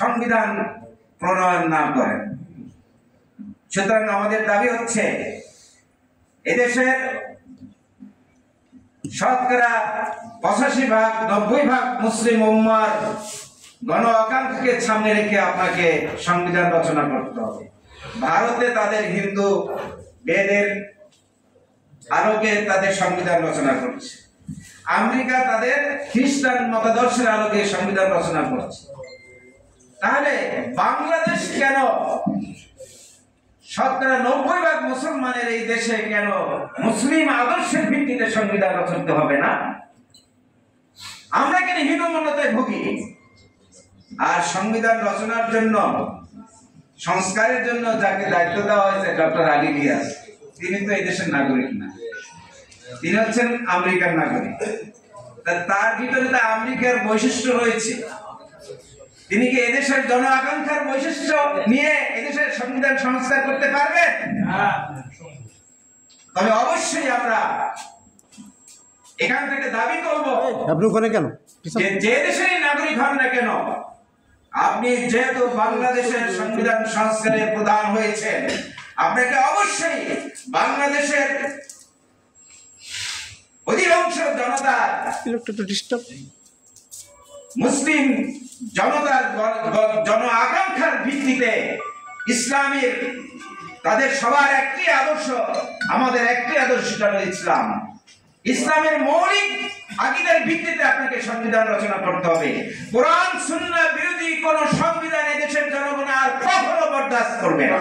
সংবিধান প্রণয়ন না করেন। সুতরাং আমাদের দাবি হচ্ছে এদেশের শতকরা 85% 90% মুসলিম উম্মার গণ আকাঙ্ক্ষাকে সামনে রেখে আপনাকে সংবিধান রচনা করতে হবে। ভারতে তাদের হিন্দু বেদের আলোকে তাদের সংবিধান রচনা করছে, আমেরিকা তাদের খ্রিস্টান মতাদর্শের আলোকে সংবিধান রচনা করছে। তাহলে বাংলাদেশ কেন, শতকরা 90% মুসলমানের এই দেশে কেন মুসলিম আদর্শের ভিত্তিতে সংবিধান রচিত হবে না? আমরা কেন হীনমন্যতায় ভুগি? আর সংবিধান রচনার জন্য, সংস্কারের জন্য যাকে দায়িত্ব দেওয়া হয়েছে ডক্টর আলী রিয়াজ, তিনি তো এই দেশের নাগরিক না, তিনি হচ্ছেন আমেরিকার নাগরিক। তার ভিতরে তো আমেরিকার বৈশিষ্ট্য রয়েছে। তিনি কি এদেশের জন আকাঙ্ক্ষার বৈশিষ্ট্য নিয়ে এদেশের সংবিধান সংস্কার করতে পারবেন? তবে অবশ্যই আমরা এখান থেকে দাবি করব, আপনি ওখানে কেন, যে দেশেরই নাগরিক হন না কেন, আপনি যেহেতু বাংলাদেশের সংবিধান সংস্কারের প্রধান হয়েছেন, আপনাকে অবশ্যই বাংলাদেশের অধিকাংশ জনতার, মুসলিম জনতার জন আকাঙ্ক্ষার ভিত্তিতে ইসলামের, তাদের সবার একটি আদর্শ, আমাদের একটি আদর্শ হলো ইসলাম। ইসলামের মৌলিক আকীদার ভিত্তিতে আপনাকে সংবিধান রচনা করতে হবে। কোরআন সুন্নাহ বিরোধী কোন সংবিধান এদেশের জনগণ আর কখনো বরদাস্ত করবে না।